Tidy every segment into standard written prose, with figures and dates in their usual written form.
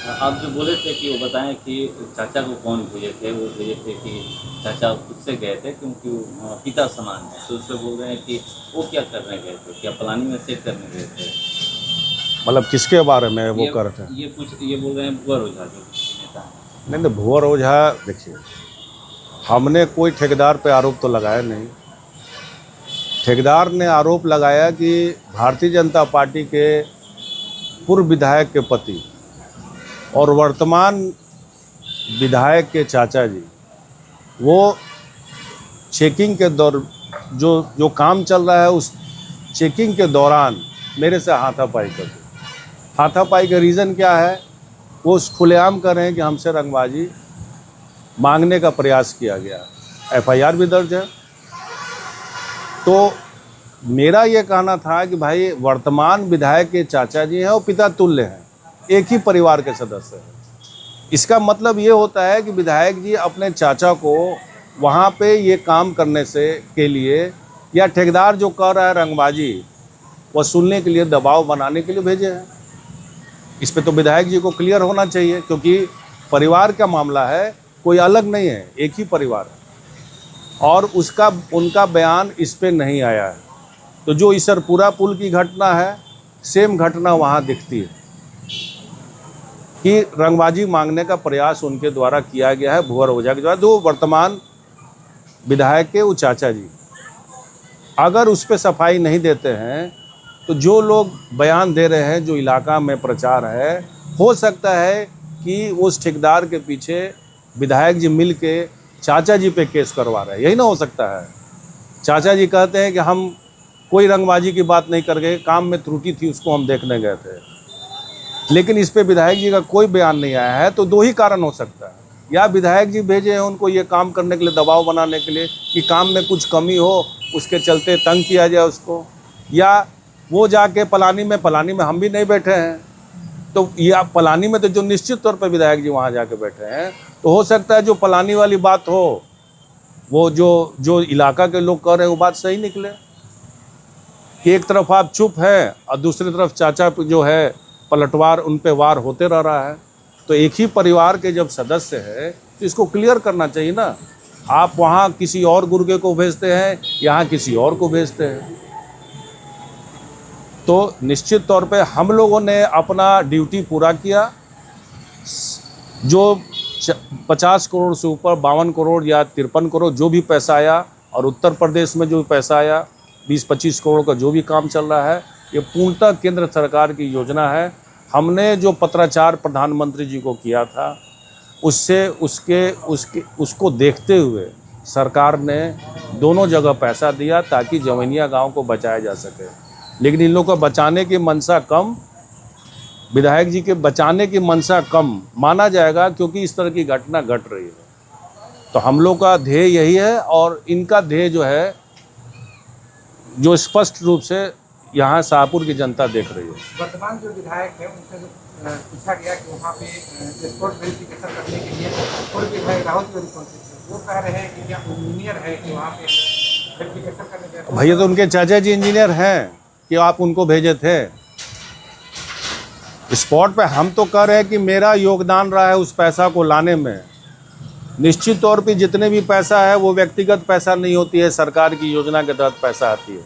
आप जो बोले थे कि वो बताएं कि चाचा को कौन भेजे थे, वो भेजे थे कि चाचा खुद से गए थे क्योंकि वो पिता समान है, तो उससे बोल रहे हैं कि वो क्या करने गए थे, क्या प्लानिंग में चेक करने गए थे। मतलब किसके बारे में वो ये कर रहे थे? ये बोल रहे हैं भुवर ओझा जो नेता हैं। नहीं नहीं, भुवर ओझा देखिए, हमने कोई ठेकेदार पे आरोप तो लगाया नहीं। ठेकेदार ने आरोप लगाया कि भारतीय जनता पार्टी के पूर्व विधायक के पति और वर्तमान विधायक के चाचा जी, वो चेकिंग के दौर जो जो काम चल रहा है उस चेकिंग के दौरान मेरे से हाथापाई कर दी। हाथापाई का रीज़न क्या है? वो खुलेआम कर रहे हैं कि हमसे रंगबाजी मांगने का प्रयास किया गया। एफआईआर भी दर्ज है। तो मेरा ये कहना था कि भाई, वर्तमान विधायक के चाचा जी हैं, वो पिता तुल्य हैं, एक ही परिवार के सदस्य हैं। इसका मतलब ये होता है कि विधायक जी अपने चाचा को वहाँ पे ये काम करने से के लिए, या ठेकेदार जो कर रहा है रंगबाजी वसूलने के लिए, दबाव बनाने के लिए भेजे हैं। इस पे तो विधायक जी को क्लियर होना चाहिए, क्योंकि परिवार का मामला है, कोई अलग नहीं है, एक ही परिवार है। और उनका बयान इस पे नहीं आया है। तो जो ईसरपुरा पुल की घटना है, सेम घटना वहाँ दिखती है कि रंगबाजी मांगने का प्रयास उनके द्वारा किया गया है, भुवर ओझा के द्वारा, जो वर्तमान विधायक के वो चाचा जी। अगर उस पर सफाई नहीं देते हैं तो जो लोग बयान दे रहे हैं, जो इलाका में प्रचार है, हो सकता है कि उस ठेकेदार के पीछे विधायक जी मिल के चाचा जी पे केस करवा रहे हैं। यही ना हो सकता है? चाचा जी कहते हैं कि हम कोई रंगबाजी की बात नहीं कर गए, काम में त्रुटि थी, उसको हम देखने गए थे। लेकिन इस पे विधायक जी का कोई बयान नहीं आया है। तो दो ही कारण हो सकता है, या विधायक जी भेजे हैं उनको ये काम करने के लिए, दबाव बनाने के लिए कि काम में कुछ कमी हो, उसके चलते तंग किया जाए उसको, या वो जाके पलानी में हम भी नहीं बैठे हैं, तो या पलानी में तो जो निश्चित तौर पर विधायक जी वहाँ जाके बैठे हैं, तो हो सकता है जो पलानी वाली बात हो, वो जो इलाका के लोग कह रहे हैं वो बात सही निकले कि एक तरफ आप चुप हैं और दूसरी तरफ चाचा जो है पलटवार, उन पे वार होते रह रहा है। तो एक ही परिवार के जब सदस्य है तो इसको क्लियर करना चाहिए ना। आप वहाँ किसी और गुर्गे को भेजते हैं, यहाँ किसी और को भेजते हैं। तो निश्चित तौर पे हम लोगों ने अपना ड्यूटी पूरा किया। जो 50 करोड़ से ऊपर 52 करोड़ या 53 करोड़ जो भी पैसा आया, और उत्तर प्रदेश में जो पैसा आया 20-25 करोड़ का जो भी काम चल रहा है, ये पूर्णतः केंद्र सरकार की योजना है। हमने जो पत्राचार प्रधानमंत्री जी को किया था, उससे उसको देखते हुए सरकार ने दोनों जगह पैसा दिया ताकि जवैनिया गांव को बचाया जा सके। लेकिन इन लोगों को बचाने की मंशा कम, विधायक जी के बचाने की मंशा कम माना जाएगा, क्योंकि इस तरह की घटना घट रही है। तो हम लोग का ध्येय यही है, और इनका ध्येय जो है, जो स्पष्ट रूप से यहाँ शाहपुर की जनता देख रही है। वर्तमान जो विधायक है उनसे जो पूछा गया कि वहाँ पे स्पॉट वेरिफिकेशन करने के लिए कोई विधायक राहुल जी पहुंचे थे, वो कह रहे हैं कि क्या इंजीनियर है कि वहाँ पे वेरिफिकेशन करने गए। भैया, तो उनके चाचा जी इंजीनियर हैं कि आप उनको भेजे थे स्पॉट पे? हम तो कह रहे हैं कि मेरा योगदान रहा है उस पैसा को लाने में। निश्चित तौर पे जितने भी पैसा है वो व्यक्तिगत पैसा नहीं होती है, सरकार की योजना के तहत पैसा आती है,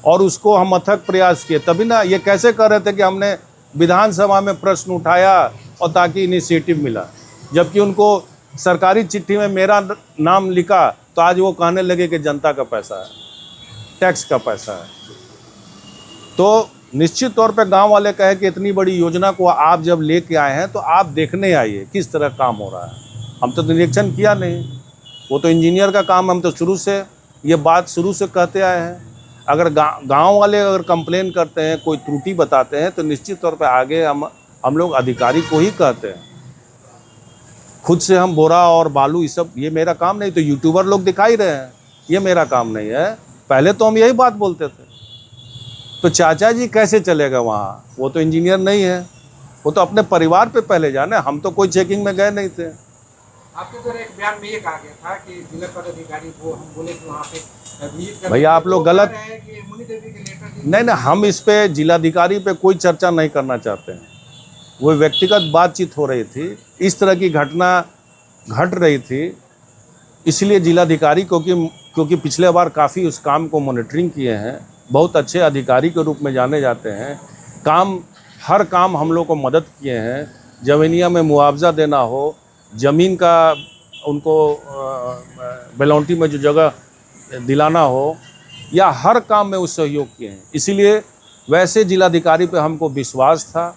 और उसको हम अथक प्रयास किए। तभी ना ये कैसे कर रहे थे कि हमने विधानसभा में प्रश्न उठाया और ताकि इनिशिएटिव मिला, जबकि उनको सरकारी चिट्ठी में मेरा नाम लिखा, तो आज वो कहने लगे कि जनता का पैसा है, टैक्स का पैसा है। तो निश्चित तौर पे गांव वाले कहे कि इतनी बड़ी योजना को आप जब लेके आए हैं तो आप देखने आइए किस तरह काम हो रहा है। हम तो निरीक्षण किया नहीं, वो तो इंजीनियर का काम। हम तो शुरू से ये बात शुरू से कहते आए हैं। अगर गांव वाले अगर कंप्लेन करते हैं, कोई त्रुटि बताते हैं, तो निश्चित तौर पे आगे हम लोग अधिकारी को ही कहते हैं। खुद से हम बोरा और बालू ये सब, ये मेरा काम नहीं। तो यूट्यूबर लोग दिखाई रहे हैं, ये मेरा काम नहीं है। पहले तो हम यही बात बोलते थे। तो चाचा जी कैसे चलेगा वहाँ? वो तो इंजीनियर नहीं है, वो तो अपने परिवार पे पहले जाने। हम तो कोई चेकिंग में गए नहीं थे। आपके द्वारा एक बयान में ये कहा गया था कि जिला पदाधिकारी को हम बोले कि वहाँ पे भैया आप लोग गलत, नहीं, नहीं, हम इस पे जिलाधिकारी पे कोई चर्चा नहीं करना चाहते हैं। वो व्यक्तिगत बातचीत हो रही थी, इस तरह की घटना घट रही थी। इसलिए जिलाधिकारी क्योंकि पिछले बार काफ़ी उस काम को मॉनिटरिंग किए हैं, बहुत अच्छे अधिकारी के रूप में जाने जाते हैं, हर काम हम लोग को मदद किए हैं। जमीनिया में मुआवजा देना हो, ज़मीन का उनको बेलौंटी में जो जगह दिलाना हो, या हर काम में उस सहयोग किए हैं। इसीलिए वैसे जिलाधिकारी पे हमको विश्वास था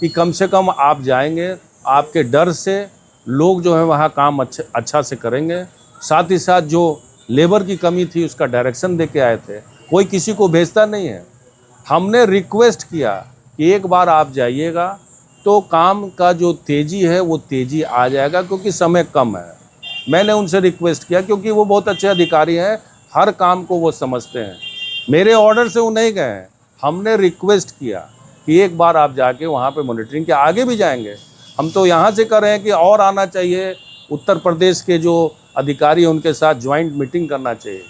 कि कम से कम आप जाएंगे, आपके डर से लोग जो है वहाँ काम अच्छा से करेंगे। साथ ही साथ जो लेबर की कमी थी उसका डायरेक्शन दे के आए थे, कोई किसी को भेजता नहीं है। हमने रिक्वेस्ट किया कि एक बार आप जाइएगा तो काम का जो तेज़ी है वो तेज़ी आ जाएगा, क्योंकि समय कम है। मैंने उनसे रिक्वेस्ट किया क्योंकि वो बहुत अच्छे अधिकारी हैं, हर काम को वो समझते हैं। मेरे ऑर्डर से वो नहीं गए हैं, हमने रिक्वेस्ट किया कि एक बार आप जाके वहाँ पे मॉनिटरिंग के आगे भी जाएंगे। हम तो यहाँ से कर रहे हैं कि और आना चाहिए, उत्तर प्रदेश के जो अधिकारी हैं उनके साथ ज्वाइंट मीटिंग करना चाहिए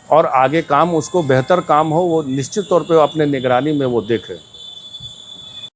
और आगे काम उसको बेहतर काम हो, वो निश्चित तौर पे अपने निगरानी में वो देखें।